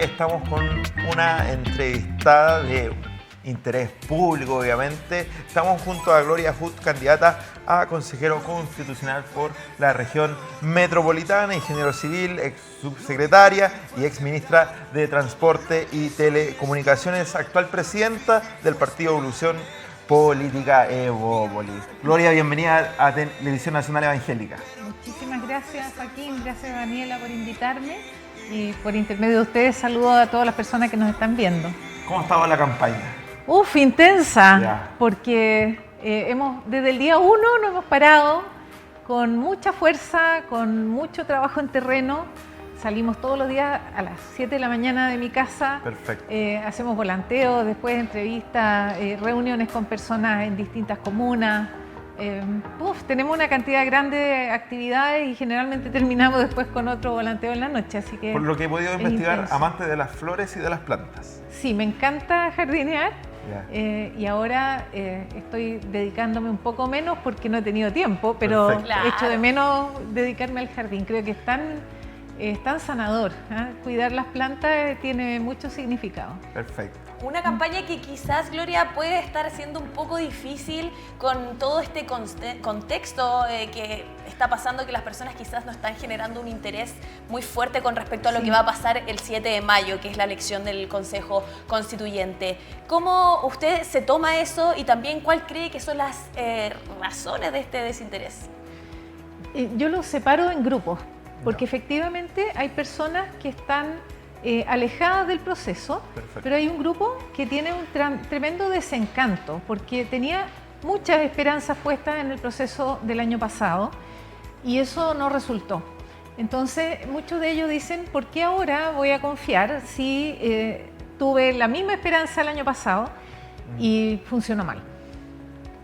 estamos con una entrevistada de interés público, obviamente. Estamos junto a Gloria Hood, candidata a consejero constitucional por la región metropolitana, ingeniero civil, ex subsecretaria y ex ministra de Transporte y Telecomunicaciones, actual presidenta del Partido Evolución Política Evópolis. Gloria, bienvenida a Televisión Nacional Evangélica. Muchísimas gracias, Joaquín. Gracias, Daniela, por invitarme. Y por intermedio de ustedes saludo a todas las personas que nos están viendo. ¿Cómo estaba la campaña? Intensa, Ya. porque desde el día 1 nos hemos parado con mucha fuerza, con mucho trabajo en terreno. Salimos todos los días a las 7 de la mañana de mi casa. Perfecto. Hacemos volanteos, después entrevistas, reuniones con personas en distintas comunas. Tenemos una cantidad grande de actividades y generalmente terminamos después con otro volanteo en la noche. Así que Por lo que he podido investigar, intenso. amante de las flores y de las plantas. Sí, me encanta jardinear. Ya. Y ahora estoy dedicándome un poco menos porque no he tenido tiempo, pero Perfecto. echo de menos dedicarme al jardín. Creo que es tan sanador, ¿eh? Cuidar las plantas tiene mucho significado. Perfecto. Una campaña que quizás, Gloria, puede estar siendo un poco difícil con todo este contexto que está pasando, que las personas quizás no están generando un interés muy fuerte con respecto a lo que va a pasar el 7 de mayo, que es la elección del Consejo Constituyente. ¿Cómo usted se toma eso y también cuál cree que son las razones de este desinterés? Yo lo separo en grupos, porque efectivamente hay personas que están alejadas del proceso. Perfecto. Pero hay un grupo que tiene un tremendo desencanto, porque tenía muchas esperanzas puestas en el proceso del año pasado y eso no resultó. Entonces, muchos de ellos dicen, ¿por qué ahora voy a confiar si tuve la misma esperanza el año pasado y funcionó mal?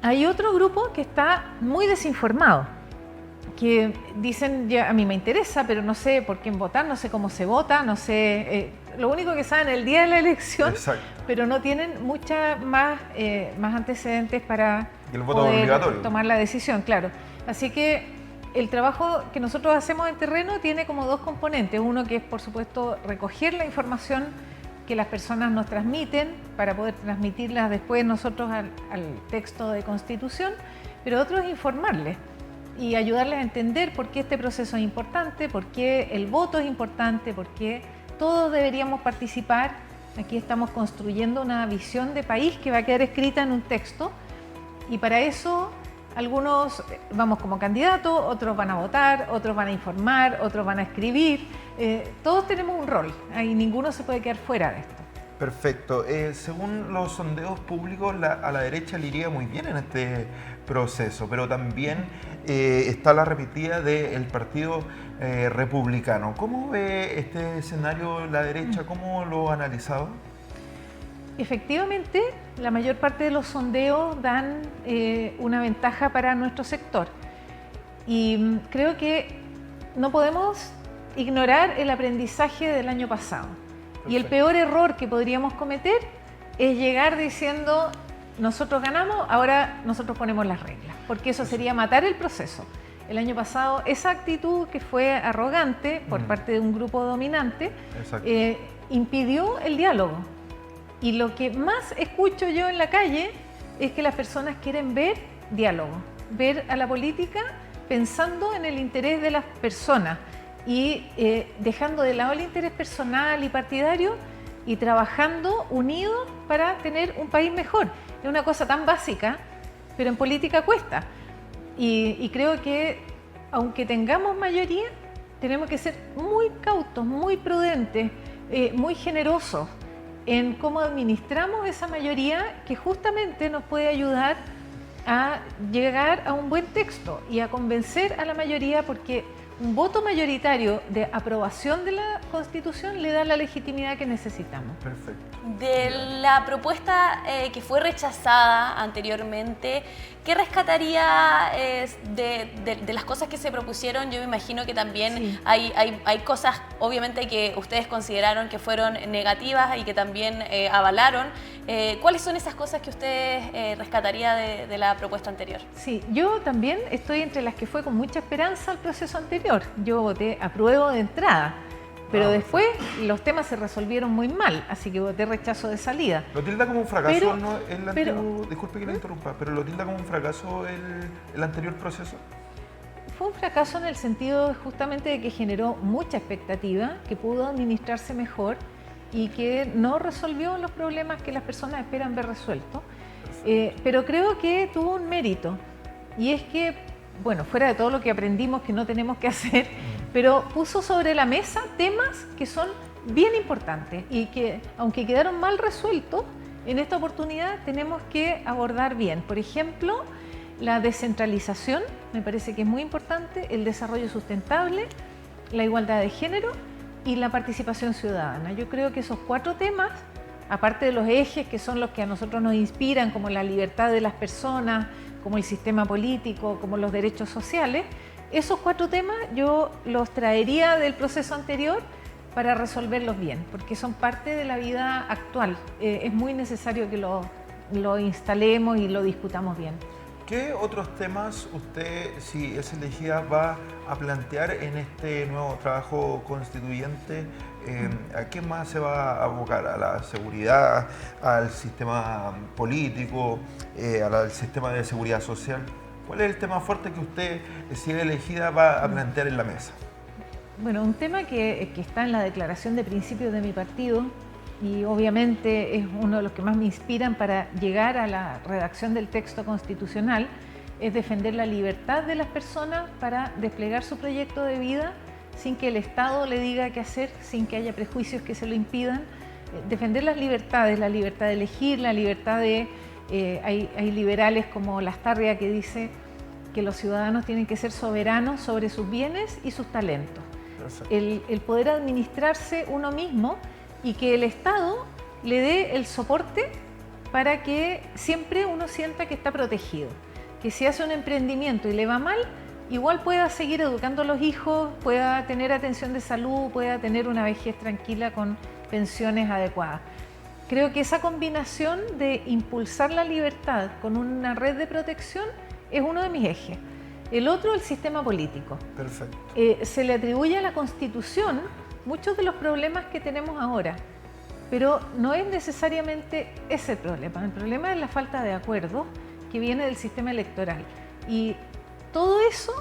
Hay otro grupo que está muy desinformado, que dicen, ya, a mí me interesa, pero no sé por quién votar, no sé cómo se vota, no sé, lo único que saben el día de la elección, Exacto. pero no tienen muchas más antecedentes para Y el voto poder obligatorio. tomar la decisión, claro. Así que el trabajo que nosotros hacemos en terreno tiene como dos componentes. Uno que es, por supuesto, recoger la información que las personas nos transmiten para poder transmitirla después nosotros al texto de Constitución, pero otro es informarles y ayudarles a entender por qué este proceso es importante, por qué el voto es importante, por qué todos deberíamos participar. Aquí estamos construyendo una visión de país que va a quedar escrita en un texto y para eso algunos vamos como candidatos, otros van a votar, otros van a informar, otros van a escribir. Todos tenemos un rol y ninguno se puede quedar fuera de esto. Perfecto. Según los sondeos públicos, a la derecha le iría muy bien en este proceso, pero también está la repetida del Partido Republicano. ¿Cómo ve este escenario la derecha? ¿Cómo lo ha analizado? Efectivamente, la mayor parte de los sondeos dan una ventaja para nuestro sector y creo que no podemos ignorar el aprendizaje del año pasado. Y el peor error que podríamos cometer es llegar diciendo nosotros ganamos, ahora nosotros ponemos las reglas, porque eso sería matar el proceso. El año pasado esa actitud que fue arrogante por parte de un grupo dominante impidió el diálogo. Y lo que más escucho yo en la calle es que las personas quieren ver diálogo, ver a la política pensando en el interés de las personas y dejando de lado el interés personal y partidario y trabajando unidos para tener un país mejor. Es una cosa tan básica, pero en política cuesta. Y creo que aunque tengamos mayoría, tenemos que ser muy cautos, muy prudentes, muy generosos en cómo administramos esa mayoría que justamente nos puede ayudar a llegar a un buen texto y a convencer a la mayoría, porque un voto mayoritario de aprobación de la Constitución le da la legitimidad que necesitamos. Perfecto. De la propuesta que fue rechazada anteriormente, ¿qué rescataría de las cosas que se propusieron? Yo me imagino que también Sí. hay cosas, obviamente, que ustedes consideraron que fueron negativas y que también avalaron. ¿Cuáles son esas cosas que ustedes rescataría de la propuesta anterior? Sí, yo también estoy entre las que fue con mucha esperanza al proceso anterior. Yo voté apruebo de entrada, Pero después los temas se resolvieron muy mal, así que voté rechazo de salida. ¿Lo tilda como un fracaso disculpe que le ¿Mm? interrumpa, pero lo tilda como un fracaso el anterior proceso? Fue un fracaso en el sentido justamente de que generó mucha expectativa, que pudo administrarse mejor y que no resolvió los problemas que las personas esperan ver resueltos. Pero creo que tuvo un mérito, y es que, bueno, fuera de todo lo que aprendimos que no tenemos que hacer, pero puso sobre la mesa temas que son bien importantes y que, aunque quedaron mal resueltos, en esta oportunidad tenemos que abordar bien. Por ejemplo, la descentralización, me parece que es muy importante, el desarrollo sustentable, la igualdad de género y la participación ciudadana. Yo creo que esos 4 temas, aparte de los ejes que son los que a nosotros nos inspiran, como la libertad de las personas, como el sistema político, como los derechos sociales, esos 4 temas yo los traería del proceso anterior para resolverlos bien, porque son parte de la vida actual. Es muy necesario que lo instalemos y lo discutamos bien. ¿Qué otros temas usted, si es elegida, va a plantear en este nuevo trabajo constituyente? ¿A qué más se va a abocar? ¿A la seguridad, al sistema político, al sistema de seguridad social? ¿Cuál es el tema fuerte que usted, si es elegida, va a plantear en la mesa? Bueno, un tema que está en la declaración de principios de mi partido y obviamente es uno de los que más me inspiran para llegar a la redacción del texto constitucional, es defender la libertad de las personas para desplegar su proyecto de vida sin que el Estado le diga qué hacer, sin que haya prejuicios que se lo impidan. Defender las libertades, la libertad de elegir, la libertad de... hay liberales como Lastarria que dice que los ciudadanos tienen que ser soberanos sobre sus bienes y sus talentos. El poder administrarse uno mismo y que el Estado le dé el soporte para que siempre uno sienta que está protegido. Que si hace un emprendimiento y le va mal, igual pueda seguir educando a los hijos, pueda tener atención de salud, pueda tener una vejez tranquila con pensiones adecuadas. Creo que esa combinación de impulsar la libertad con una red de protección es uno de mis ejes. El otro, el sistema político. Perfecto. Se le atribuye a la Constitución muchos de los problemas que tenemos ahora, pero no es necesariamente ese el problema. El problema es la falta de acuerdo que viene del sistema electoral. Y todo eso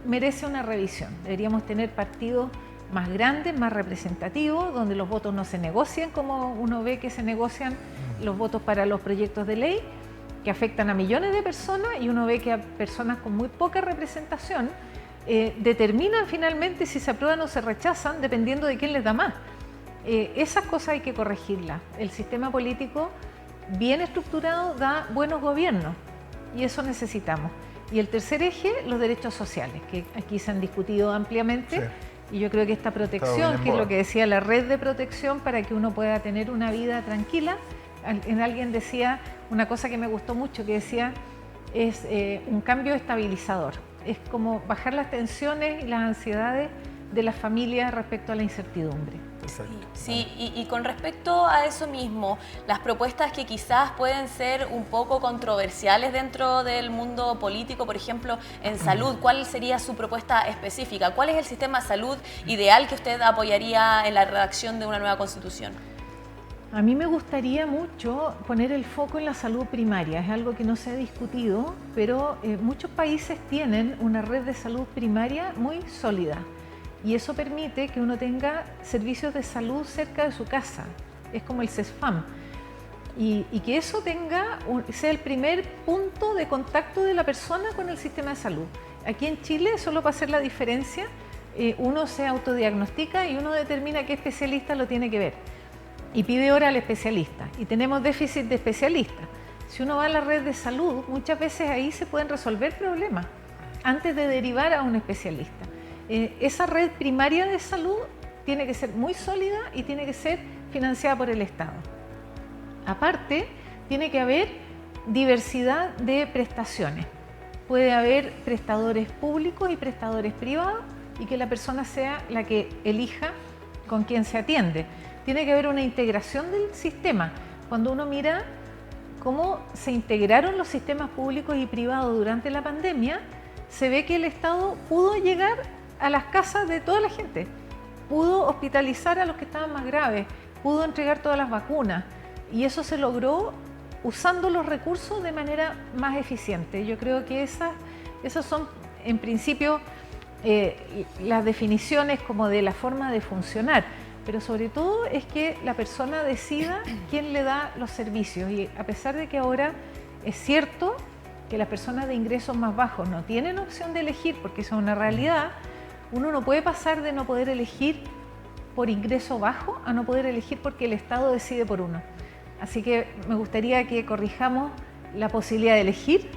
merece una revisión. Deberíamos tener partidos más grandes, más representativos, donde los votos no se negocian como uno ve que se negocian los votos para los proyectos de ley que afectan a millones de personas, y uno ve que a personas con muy poca representación determinan finalmente si se aprueban o se rechazan dependiendo de quién les da más. Esas cosas hay que corregirlas. El sistema político bien estructurado da buenos gobiernos y eso necesitamos. Y el tercer eje, los derechos sociales, que aquí se han discutido ampliamente. Sí. Y yo creo que esta protección, que es lo que decía la red de protección para que uno pueda tener una vida tranquila. Alguien decía una cosa que me gustó mucho, que decía es un cambio estabilizador. Es como bajar las tensiones y las ansiedades de las familias respecto a la incertidumbre. Sí, y con respecto a eso mismo, las propuestas que quizás pueden ser un poco controversiales dentro del mundo político, por ejemplo, en salud, ¿cuál sería su propuesta específica? ¿Cuál es el sistema de salud ideal que usted apoyaría en la redacción de una nueva constitución? A mí me gustaría mucho poner el foco en la salud primaria. Es algo que no se ha discutido, pero muchos países tienen una red de salud primaria muy sólida. Y eso permite que uno tenga servicios de salud cerca de su casa. Es como el CESFAM. Y que eso sea el primer punto de contacto de la persona con el sistema de salud. Aquí en Chile, solo para hacer la diferencia, uno se autodiagnostica y uno determina qué especialista lo tiene que ver. Y pide hora al especialista. Y tenemos déficit de especialistas. Si uno va a la red de salud, muchas veces ahí se pueden resolver problemas antes de derivar a un especialista. Esa red primaria de salud tiene que ser muy sólida y tiene que ser financiada por el Estado. Aparte, tiene que haber diversidad de prestaciones. Puede haber prestadores públicos y prestadores privados y que la persona sea la que elija con quién se atiende. Tiene que haber una integración del sistema. Cuando uno mira cómo se integraron los sistemas públicos y privados durante la pandemia, se ve que el Estado pudo llegar a las casas de toda la gente. pudo hospitalizar a los que estaban más graves, pudo entregar todas las vacunas y eso se logró usando los recursos de manera más eficiente. Yo creo que esas son en principio las definiciones como de la forma de funcionar, pero sobre todo es que la persona decida quién le da los servicios y a pesar de que ahora es cierto que las personas de ingresos más bajos no tienen opción de elegir porque eso es una realidad, uno no puede pasar de no poder elegir por ingreso bajo a no poder elegir porque el Estado decide por uno. Así que me gustaría que corrijamos la posibilidad de elegir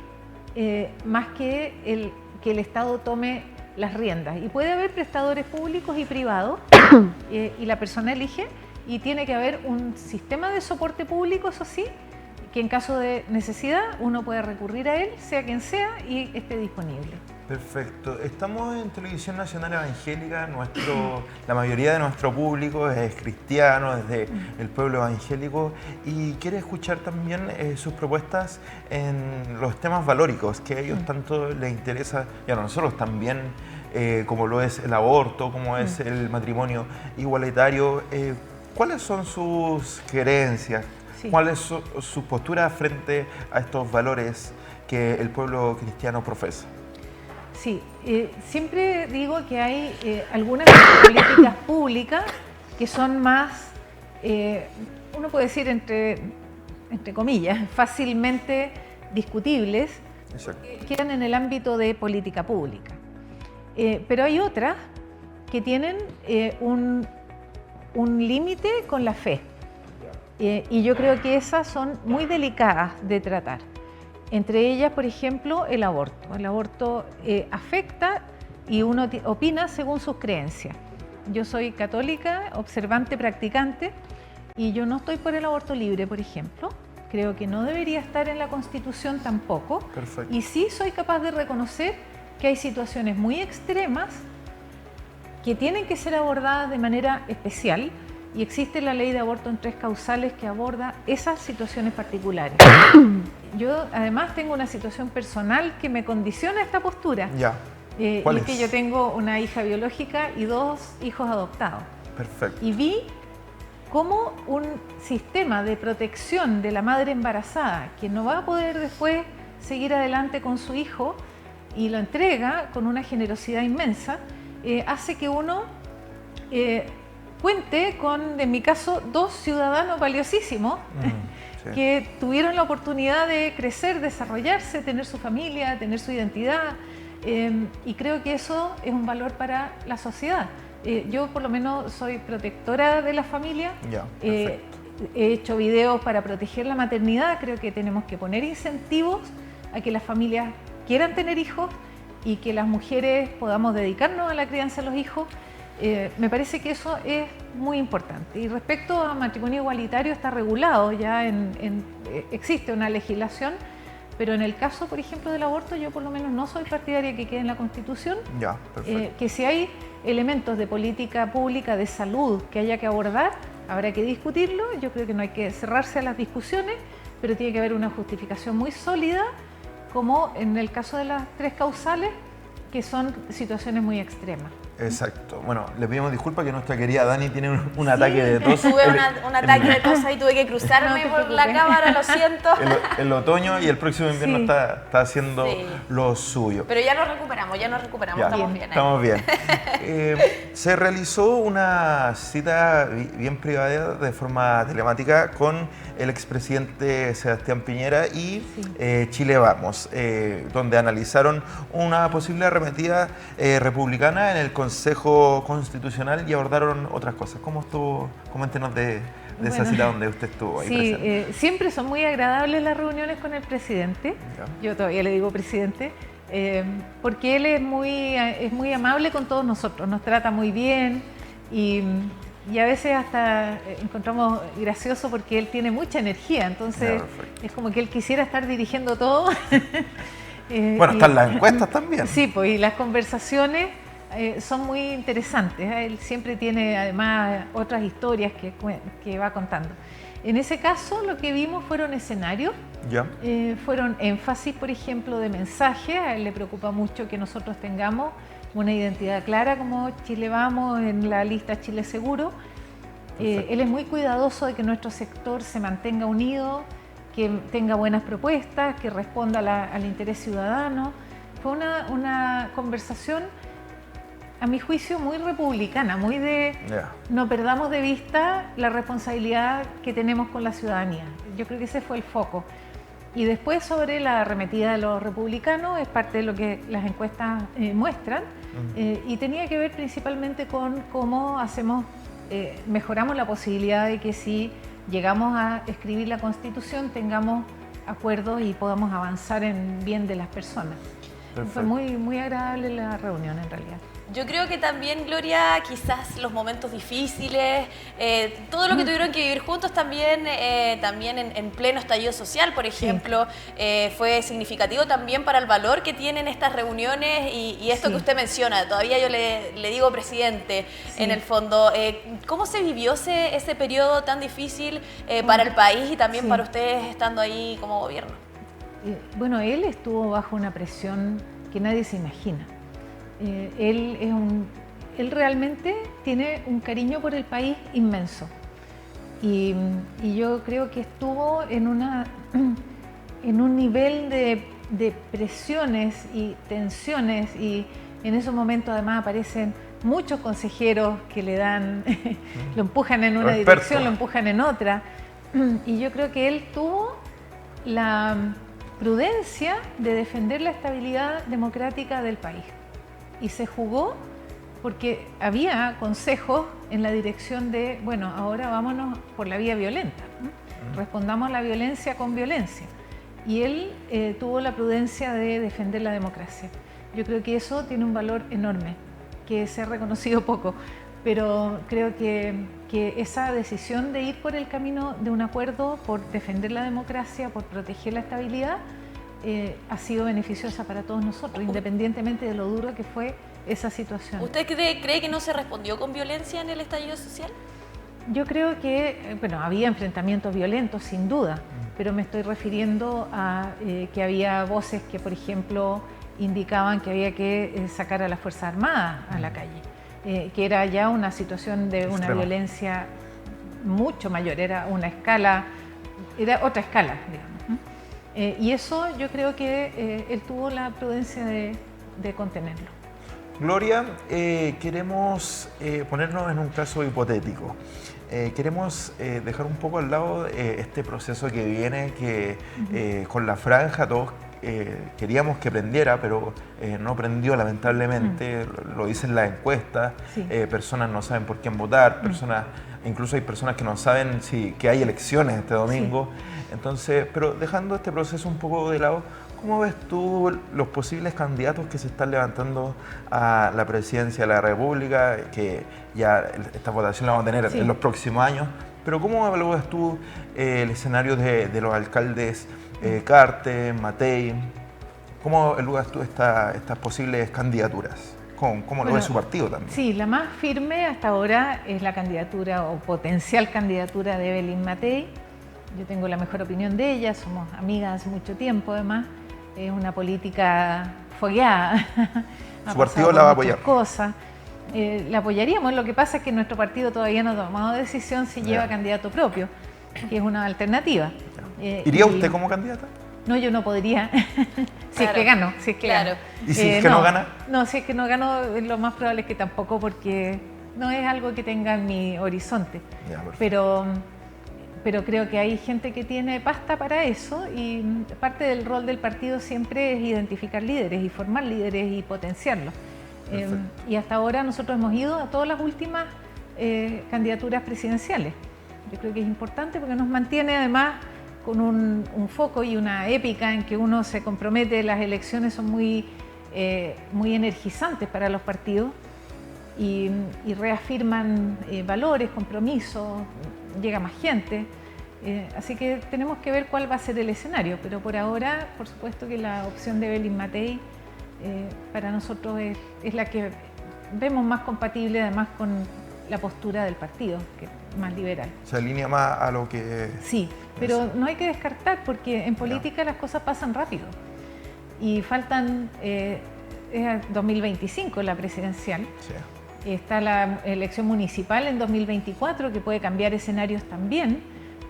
más que el Estado tome las riendas. Y puede haber prestadores públicos y privados y la persona elige y tiene que haber un sistema de soporte público, eso sí, que en caso de necesidad uno puede recurrir a él, sea quien sea, y esté disponible. Perfecto. Estamos en Televisión Nacional Evangélica. La mayoría de nuestro público es cristiano, es del pueblo evangélico y quiere escuchar también sus propuestas en los temas valóricos que a ellos tanto les interesa y a nosotros también, como lo es el aborto, como es el matrimonio igualitario. ¿Cuáles son sus creencias? Sí. ¿Cuál es su postura frente a estos valores que el pueblo cristiano profesa? Sí, siempre digo que hay algunas políticas públicas que son más, uno puede decir entre comillas, fácilmente discutibles, que quedan en el ámbito de política pública. Pero hay otras que tienen un límite con la fe. Y yo creo que esas son muy delicadas de tratar. Entre ellas, por ejemplo, el aborto. El aborto afecta y uno opina según sus creencias. Yo soy católica, observante, practicante, y yo no estoy por el aborto libre, por ejemplo. Creo que no debería estar en la Constitución tampoco. Perfecto. Y sí soy capaz de reconocer que hay situaciones muy extremas que tienen que ser abordadas de manera especial. Y existe la ley de aborto en 3 causales que aborda esas situaciones particulares. Yo además tengo una situación personal que me condiciona esta postura. Ya. ¿Cuál es? Que yo tengo una hija biológica y 2 hijos adoptados. Perfecto. Y vi cómo un sistema de protección de la madre embarazada, que no va a poder después seguir adelante con su hijo y lo entrega con una generosidad inmensa, hace que uno cuente con, en mi caso, 2 ciudadanos valiosísimos sí. que tuvieron la oportunidad de crecer, desarrollarse, tener su familia, tener su identidad y creo que eso es un valor para la sociedad. Yo por lo menos soy protectora de la familia, he hecho videos para proteger la maternidad, creo que tenemos que poner incentivos a que las familias quieran tener hijos y que las mujeres podamos dedicarnos a la crianza de los hijos. Me parece que eso es muy importante. Y respecto a matrimonio igualitario está regulado, ya existe una legislación, pero en el caso, por ejemplo, del aborto, yo por lo menos no soy partidaria que quede en la Constitución. Ya, perfecto. Que si hay elementos de política pública de salud que haya que abordar, habrá que discutirlo. Yo creo que no hay que cerrarse a las discusiones, pero tiene que haber una justificación muy sólida, como en el caso de las 3 causales, que son situaciones muy extremas. Exacto. Bueno, le pedimos disculpas que nuestra querida Dani tiene un ataque de tos. Tuve un ataque de tos ahí, tuve que cruzarme por la cámara, lo siento. El otoño y el próximo invierno está haciendo lo suyo. Pero ya nos recuperamos, estamos bien. Estamos bien. Se realizó una cita bien privada de forma telemática con el expresidente Sebastián Piñera y Chile Vamos, donde analizaron una posible arremetida republicana en el Consejo Constitucional y abordaron otras cosas. ¿Cómo estuvo? Coméntenos de esa cita donde usted estuvo ahí presente. Siempre son muy agradables las reuniones con el presidente. Yo todavía le digo presidente, porque él es muy amable con todos nosotros, nos trata muy bien y a veces hasta encontramos gracioso porque él tiene mucha energía, entonces es como que él quisiera estar dirigiendo todo. Bueno, están las encuestas también. Sí, pues y las conversaciones son muy interesantes. Él siempre tiene además otras historias que va contando. En ese caso lo que vimos fueron escenarios, fueron énfasis, por ejemplo, de mensajes. A él le preocupa mucho que nosotros tengamos una identidad clara como Chile Vamos en la lista Chile Seguro. Él es muy cuidadoso de que nuestro sector se mantenga unido, que tenga buenas propuestas, que responda al interés ciudadano. Fue una conversación, a mi juicio, muy republicana, muy de no perdamos de vista la responsabilidad que tenemos con la ciudadanía. Yo creo que ese fue el foco. Y después sobre la arremetida de los republicanos, es parte de lo que las encuestas muestran, y tenía que ver principalmente con cómo mejoramos la posibilidad de que si llegamos a escribir la Constitución tengamos acuerdos y podamos avanzar en bien de las personas. Perfecto. Fue muy agradable la reunión en realidad. Yo creo que también, Gloria, quizás los momentos difíciles, todo lo que tuvieron que vivir juntos también en pleno estallido social, por ejemplo, fue significativo también para el valor que tienen estas reuniones y esto que usted menciona. Todavía yo le digo presidente, en el fondo. ¿Cómo se vivió ese periodo tan difícil para el país y también para ustedes estando ahí como gobierno? Bueno, él estuvo bajo una presión que nadie se imagina. Él realmente tiene un cariño por el país inmenso y yo creo que estuvo en un nivel de presiones y tensiones, y en esos momentos además aparecen muchos consejeros que le dan, lo empujan en una dirección, lo empujan en otra, y yo creo que él tuvo la prudencia de defender la estabilidad democrática del país. Y se jugó porque había consejos en la dirección de, bueno, ahora vámonos por la vía violenta, ¿no? Respondamos a la violencia con violencia. Y él tuvo la prudencia de defender la democracia. Yo creo que eso tiene un valor enorme, que se ha reconocido poco, pero creo que esa decisión de ir por el camino de un acuerdo, por defender la democracia, por proteger la estabilidad, ha sido beneficiosa para todos nosotros, independientemente de lo duro que fue esa situación. ¿Usted cree que no se respondió con violencia en el estallido social? Yo creo que, bueno, había enfrentamientos violentos, sin duda, pero me estoy refiriendo a que había voces que, por ejemplo, indicaban que había que sacar a las Fuerzas Armadas a la calle, que era ya una situación de una violencia mucho mayor, era otra escala, digamos. Y eso yo creo que él tuvo la prudencia de contenerlo. Gloria, queremos ponernos en un caso hipotético. Queremos dejar un poco al lado este proceso que viene, que con la franja todos queríamos que prendiera, pero no prendió lamentablemente, lo dicen las encuestas, personas no saben por quién votar, incluso hay personas que no saben que hay elecciones este domingo. Entonces, pero dejando este proceso un poco de lado, ¿cómo ves tú los posibles candidatos que se están levantando a la presidencia de la República, que ya esta votación la vamos a tener en los próximos años? Pero ¿cómo evalúas tú el escenario de los alcaldes Carte, Matei? ¿Cómo evalúas tú estas posibles candidaturas? ¿Cómo lo ve su partido también? Sí, la más firme hasta ahora es la candidatura o potencial candidatura de Evelyn Matei. Yo tengo la mejor opinión de ella, somos amigas hace mucho tiempo además, es una política fogueada. ¿Su partido la va a apoyar? La apoyaríamos, lo que pasa es que nuestro partido todavía no ha tomado decisión si lleva candidato propio, que es una alternativa. ¿Iría usted como candidata? No, yo no podría, si es que gano. Claro. ¿Y si es que no gana? No, si es que no gano, lo más probable es que tampoco, porque no es algo que tenga en mi horizonte. Pero creo que hay gente que tiene pasta para eso, y parte del rol del partido siempre es identificar líderes y formar líderes y potenciarlos. Y hasta ahora nosotros hemos ido a todas las últimas candidaturas presidenciales. Yo creo que es importante porque nos mantiene además con un foco y una épica en que uno se compromete. Las elecciones son muy energizantes para los partidos y reafirman valores, compromisos, llega más gente. Así que tenemos que ver cuál va a ser el escenario, pero por ahora, por supuesto que la opción de Evelyn Matei para nosotros es la que vemos más compatible además con la postura del partido, que es más liberal. Se alinea más a lo que... Sí, pero no hay que descartar, porque en política las cosas pasan rápido y faltan 2025 la presidencial. Sí. Está la elección municipal en 2024, que puede cambiar escenarios también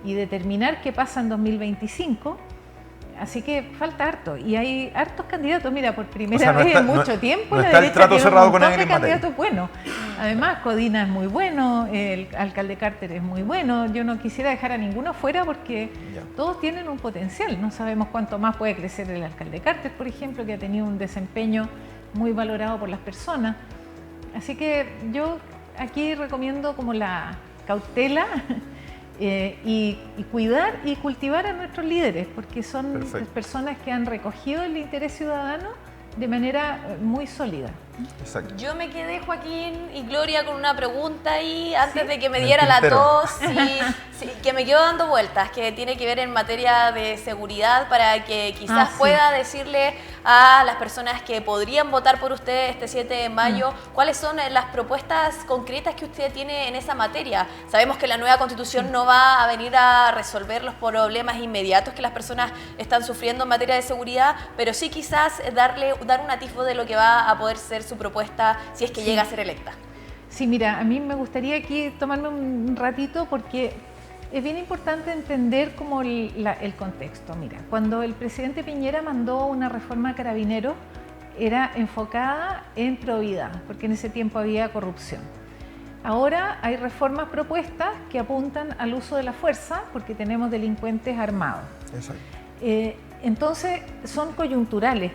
y determinar qué pasa en 2025. Así que falta harto, y hay hartos candidatos. Mira, por primera vez en mucho tiempo no la está el derecha trato tiene cerrado un con montón de Evelyn Matei. candidatos buenos. Además, Codina es muy bueno, el alcalde Carter es muy bueno. Yo no quisiera dejar a ninguno fuera porque todos tienen un potencial. No sabemos cuánto más puede crecer el alcalde Carter, por ejemplo, que ha tenido un desempeño muy valorado por las personas. Así que yo aquí recomiendo como la cautela y cuidar y cultivar a nuestros líderes, porque son personas que han recogido el interés ciudadano de manera muy sólida. Exacto. Yo me quedé, Joaquín y Gloria, con una pregunta ahí antes de que me En el diera la tintero. tos, que me quedó dando vueltas, que tiene que ver en materia de seguridad, para que quizás pueda decirle a las personas que podrían votar por usted este 7 de mayo, cuáles son las propuestas concretas que usted tiene en esa materia. Sabemos que la nueva Constitución no va a venir a resolver los problemas inmediatos que las personas están sufriendo en materia de seguridad, pero sí quizás dar un atisbo de lo que va a poder ser su propuesta si es que llega a ser electa. Sí, mira, a mí me gustaría aquí tomarme un ratito porque es bien importante entender como el contexto. Mira, cuando el presidente Piñera mandó una reforma a Carabineros, era enfocada en probidad, porque en ese tiempo había corrupción. Ahora hay reformas propuestas que apuntan al uso de la fuerza, porque tenemos delincuentes armados. Exacto. Entonces son coyunturales.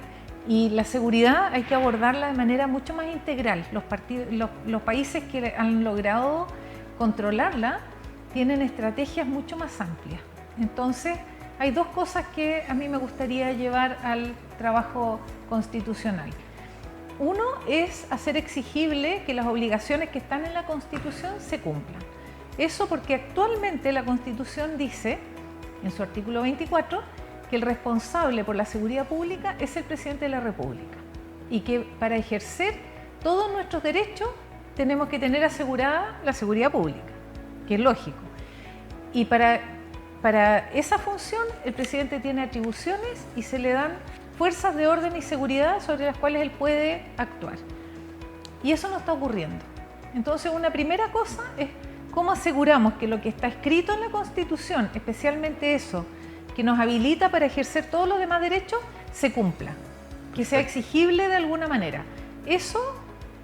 Y la seguridad hay que abordarla de manera mucho más integral. Los países que han logrado controlarla tienen estrategias mucho más amplias. Entonces, hay dos cosas que a mí me gustaría llevar al trabajo constitucional. Uno es hacer exigible que las obligaciones que están en la Constitución se cumplan. Eso porque actualmente la Constitución dice, en su artículo 24, que el responsable por la seguridad pública es el presidente de la República y que para ejercer todos nuestros derechos tenemos que tener asegurada la seguridad pública, que es lógico. Y para esa función el presidente tiene atribuciones y se le dan fuerzas de orden y seguridad sobre las cuales él puede actuar. Y eso no está ocurriendo. Entonces, una primera cosa es cómo aseguramos que lo que está escrito en la Constitución, especialmente eso, que nos habilita para ejercer todos los demás derechos, se cumpla, que sea exigible de alguna manera. Eso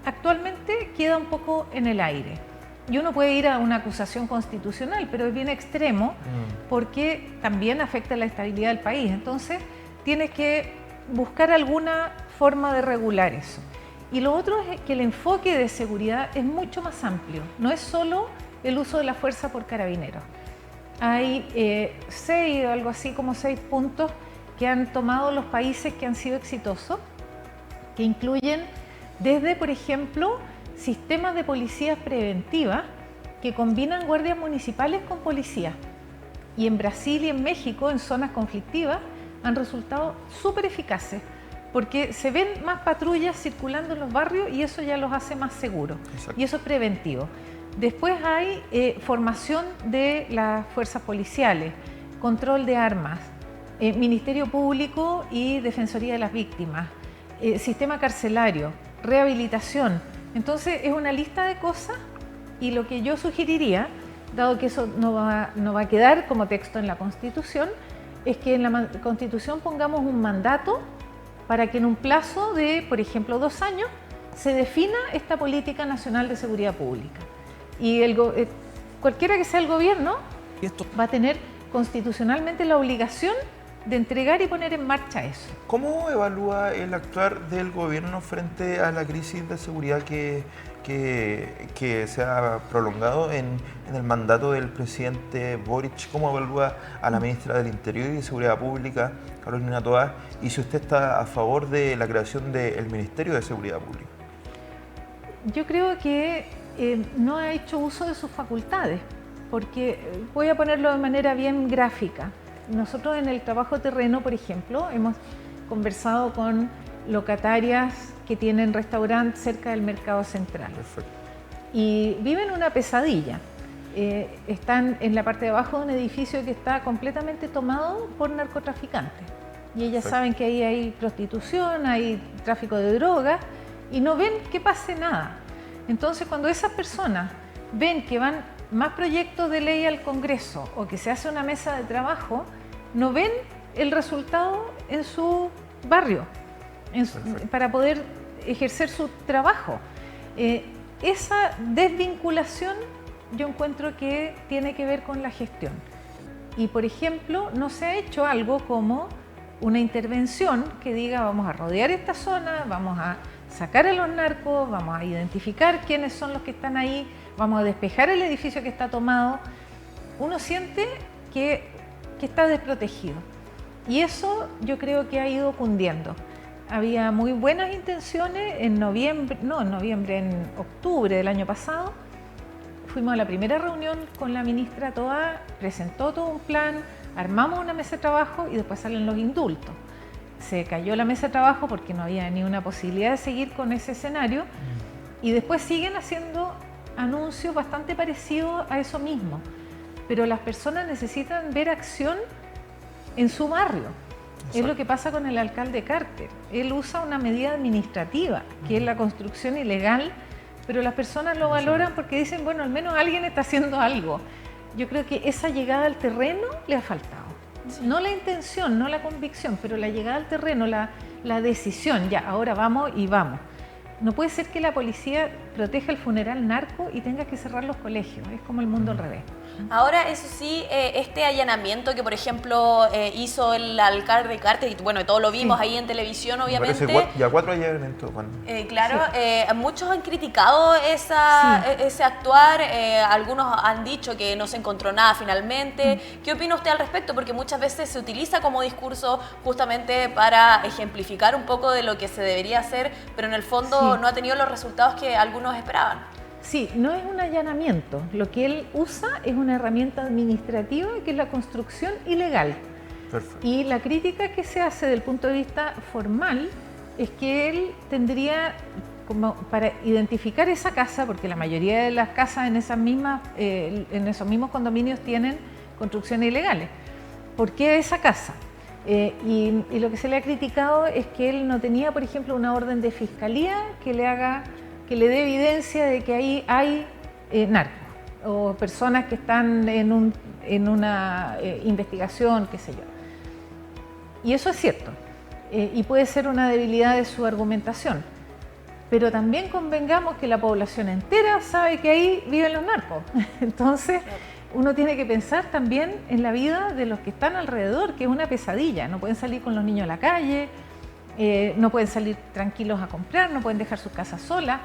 actualmente queda un poco en el aire. Y uno puede ir a una acusación constitucional, pero es bien extremo porque también afecta la estabilidad del país. Entonces, tienes que buscar alguna forma de regular eso. Y lo otro es que el enfoque de seguridad es mucho más amplio. No es solo el uso de la fuerza por Carabineros. Hay algo así como 6 puntos que han tomado los países que han sido exitosos, que incluyen desde, por ejemplo, sistemas de policías preventivas que combinan guardias municipales con policías. Y en Brasil y en México, en zonas conflictivas, han resultado súper eficaces, porque se ven más patrullas circulando en los barrios y eso ya los hace más seguros. Exacto. Y eso es preventivo. Después hay formación de las fuerzas policiales, control de armas, Ministerio Público y Defensoría de las Víctimas, sistema carcelario, rehabilitación. Entonces es una lista de cosas y lo que yo sugeriría, dado que eso no va a quedar como texto en la Constitución, es que en la Constitución pongamos un mandato para que en un plazo de, por ejemplo, 2 años, se defina esta política nacional de seguridad pública. Y cualquiera que sea el gobierno va a tener constitucionalmente la obligación de entregar y poner en marcha eso. ¿Cómo evalúa el actuar del gobierno frente a la crisis de seguridad que se ha prolongado en el mandato del presidente Boric? ¿Cómo evalúa a la ministra del Interior y de Seguridad Pública, Carolina Toá? Y si usted está a favor de la creación del Ministerio de Seguridad Pública. Yo creo que no ha hecho uso de sus facultades, porque voy a ponerlo de manera bien gráfica. Nosotros en el trabajo terreno, por ejemplo, hemos conversado con locatarias que tienen restaurantes cerca del mercado central. Perfecto. Y viven una pesadilla. Están en la parte de abajo de un edificio que está completamente tomado por narcotraficantes. y ellas Perfecto. saben que ahí hay prostitución, hay tráfico de drogas y no ven que pase nada. Entonces, cuando esas personas ven que van más proyectos de ley al Congreso o que se hace una mesa de trabajo, no ven el resultado en su barrio para poder ejercer su trabajo. Esa desvinculación yo encuentro que tiene que ver con la gestión. Y, por ejemplo, no se ha hecho algo como una intervención que diga vamos a rodear esta zona, vamos a sacar a los narcos, vamos a identificar quiénes son los que están ahí, vamos a despejar el edificio que está tomado. Uno siente que está desprotegido. Y eso yo creo que ha ido cundiendo. Había muy buenas intenciones en octubre del año pasado. Fuimos a la primera reunión con la ministra Toá, presentó todo un plan, armamos una mesa de trabajo y después salen los indultos. Se cayó la mesa de trabajo porque no había ni una posibilidad de seguir con ese escenario y después siguen haciendo anuncios bastante parecidos a eso mismo. Pero las personas necesitan ver acción en su barrio. Exacto. Es lo que pasa con el alcalde Carter. Él usa una medida administrativa, que es la construcción ilegal, pero las personas lo valoran porque dicen, bueno, al menos alguien está haciendo algo. Yo creo que esa llegada al terreno le ha faltado. Sí. No la intención, no la convicción, pero la llegada al terreno, la decisión, ya, ahora vamos y vamos. No puede ser que la policía proteja el funeral narco y tenga que cerrar los colegios. Es como el mundo al revés. Ahora, eso sí, este allanamiento que, por ejemplo, hizo el alcalde Carter, y bueno, todos lo vimos ahí en televisión, obviamente. Ya 4 allanamientos. Bueno. Claro, muchos han criticado ese actuar, algunos han dicho que no se encontró nada finalmente. ¿Qué opina usted al respecto? Porque muchas veces se utiliza como discurso justamente para ejemplificar un poco de lo que se debería hacer, pero en el fondo no ha tenido los resultados que algunos esperaban. Sí, no es un allanamiento. Lo que él usa es una herramienta administrativa que es la construcción ilegal. Perfecto. Y la crítica que se hace desde el punto de vista formal es que él tendría, como para identificar esa casa, porque la mayoría de las casas en esos mismos condominios tienen construcciones ilegales. ¿Por qué esa casa? Y lo que se le ha criticado es que él no tenía, por ejemplo, una orden de fiscalía que le dé evidencia de que ahí hay narcos o personas que están en una investigación, qué sé yo. Y eso es cierto, y puede ser una debilidad de su argumentación, pero también convengamos que la población entera sabe que ahí viven los narcos. Entonces, uno tiene que pensar también en la vida de los que están alrededor, que es una pesadilla. No pueden salir con los niños a la calle, no pueden salir tranquilos a comprar, no pueden dejar sus casas solas.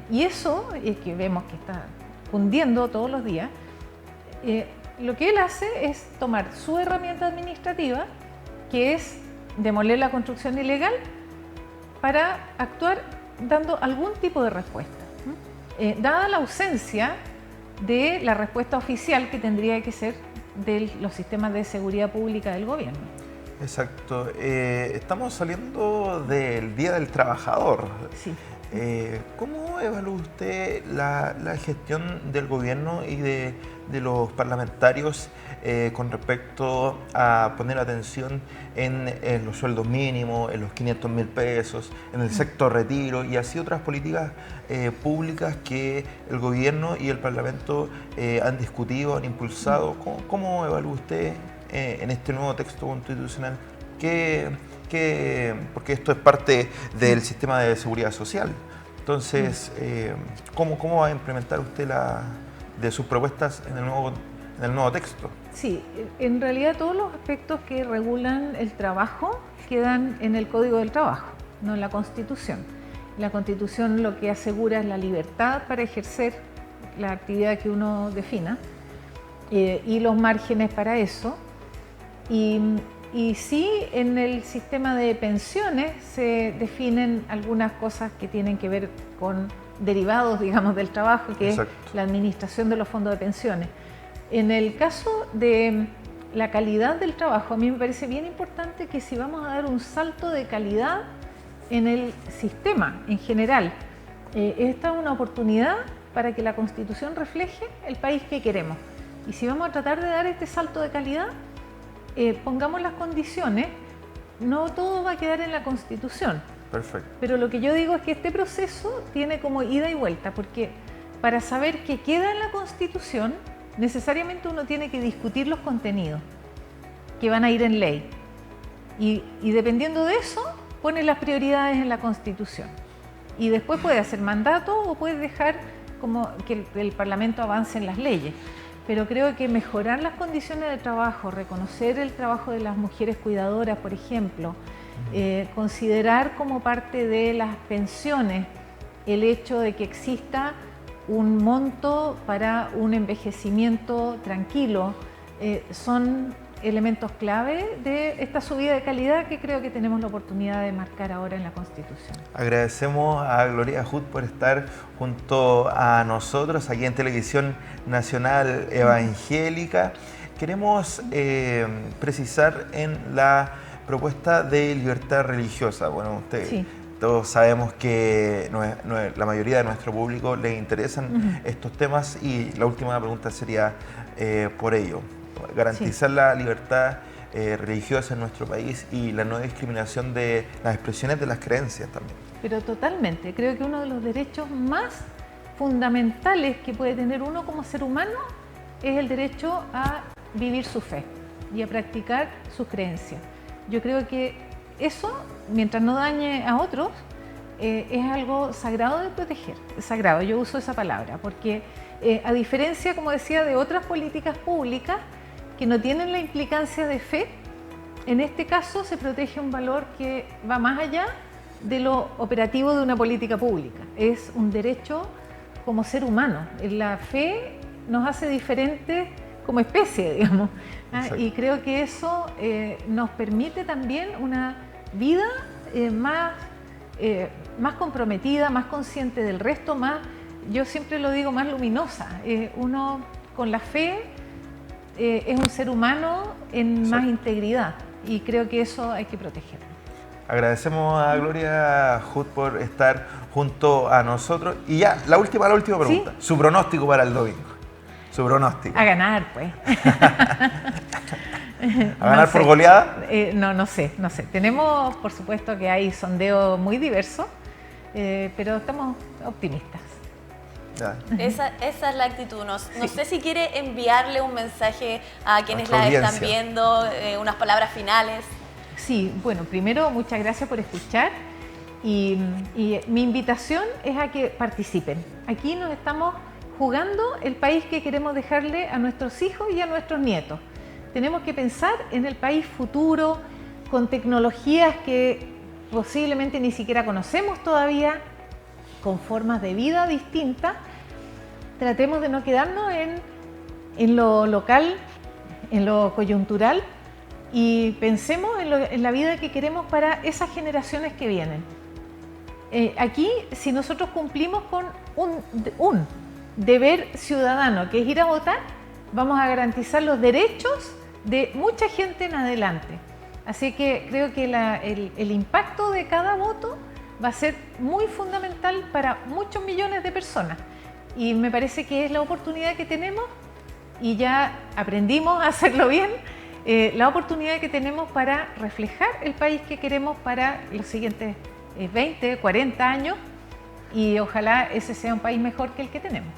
Y eso, que vemos que está cundiendo todos los días, lo que él hace es tomar su herramienta administrativa, que es demoler la construcción ilegal, para actuar dando algún tipo de respuesta. Dada la ausencia de la respuesta oficial que tendría que ser de los sistemas de seguridad pública del gobierno. Exacto. Estamos saliendo del Día del Trabajador. Sí. ¿Cómo evalúa usted la gestión del gobierno y de los parlamentarios con respecto a poner atención en los sueldos mínimos, en los 500.000 pesos, en el sector retiro y así otras políticas públicas que el gobierno y el parlamento han discutido, han impulsado? ¿Cómo evalúa usted en este nuevo texto constitucional? Porque esto es parte del sistema de seguridad social. Entonces, ¿cómo va a implementar usted de sus propuestas en el nuevo texto? Sí, en realidad todos los aspectos que regulan el trabajo quedan en el Código del Trabajo, no en la Constitución. La Constitución lo que asegura es la libertad para ejercer la actividad que uno defina y los márgenes para eso. Y sí, en el sistema de pensiones se definen algunas cosas que tienen que ver con derivados, digamos, del trabajo, que Exacto. es la administración de los fondos de pensiones. En el caso de la calidad del trabajo, a mí me parece bien importante que si vamos a dar un salto de calidad en el sistema en general, esta es una oportunidad para que la Constitución refleje el país que queremos. Y si vamos a tratar de dar este salto de calidad, pongamos las condiciones no todo va a quedar en la Constitución. Perfecto. Pero lo que yo digo es que este proceso tiene como ida y vuelta, porque para saber qué queda en la Constitución, necesariamente uno tiene que discutir los contenidos que van a ir en ley. Y dependiendo de eso, pone las prioridades en la Constitución. Y después puede hacer mandato o puede dejar como que el Parlamento avance en las leyes. Pero creo que mejorar las condiciones de trabajo, reconocer el trabajo de las mujeres cuidadoras, por ejemplo, considerar como parte de las pensiones el hecho de que exista un monto para un envejecimiento tranquilo, son elementos clave de esta subida de calidad que creo que tenemos la oportunidad de marcar ahora en la Constitución. Agradecemos a Gloria Hood por estar junto a nosotros aquí en Televisión Nacional Evangélica. Queremos precisar en la propuesta de libertad religiosa. Bueno, usted... Sí. Todos sabemos que la mayoría de nuestro público le interesan estos temas y la última pregunta sería por ello. Garantizar la libertad religiosa en nuestro país y la no discriminación de las expresiones de las creencias también. Pero totalmente, creo que uno de los derechos más fundamentales que puede tener uno como ser humano es el derecho a vivir su fe y a practicar sus creencias. Yo creo que eso, mientras no dañe a otros, es algo sagrado de proteger. Sagrado, yo uso esa palabra, porque a diferencia, como decía, de otras políticas públicas que no tienen la implicancia de fe, en este caso se protege un valor que va más allá de lo operativo de una política pública. Es un derecho como ser humano. La fe nos hace diferentes como especie, digamos. Y creo que eso nos permite también una vida más comprometida, más consciente del resto, yo siempre lo digo, más luminosa. Uno con la fe es un ser humano en más integridad y creo que eso hay que protegerlo. Agradecemos a Gloria Hood por estar junto a nosotros. Y ya, la última pregunta. ¿Sí? Su pronóstico para el domingo. Su pronóstico. A ganar, pues. ¿A ganar por goleada? No sé. Tenemos, por supuesto, que hay sondeos muy diversos, pero estamos optimistas. Esa es la actitud. No sé si quiere enviarle un mensaje a quienes la audiencia están viendo, unas palabras finales. Sí, bueno, primero muchas gracias por escuchar y mi invitación es a que participen. Aquí nos estamos jugando el país que queremos dejarle a nuestros hijos y a nuestros nietos. Tenemos que pensar en el país futuro, con tecnologías que posiblemente ni siquiera conocemos todavía, con formas de vida distintas. Tratemos de no quedarnos en lo local, en lo coyuntural, y pensemos en la vida que queremos para esas generaciones que vienen. Aquí, si nosotros cumplimos con un deber ciudadano, que es ir a votar, vamos a garantizar los derechos de mucha gente en adelante. Así que creo que el impacto de cada voto va a ser muy fundamental para muchos millones de personas. Y me parece que es la oportunidad que tenemos, y ya aprendimos a hacerlo bien, la oportunidad que tenemos para reflejar el país que queremos para los siguientes 20, 40 años, y ojalá ese sea un país mejor que el que tenemos.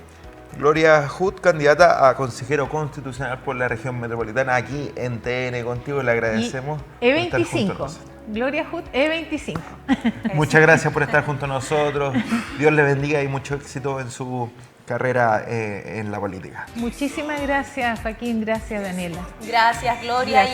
Gloria Hood, candidata a consejero constitucional por la región metropolitana, aquí en TN Contigo. Le agradecemos. Y E25. Gloria Hood, E25. Muchas gracias por estar junto a nosotros. Dios le bendiga y mucho éxito en su carrera en la política. Muchísimas gracias, Joaquín. Gracias, Daniela. Gracias, Gloria. Gracias.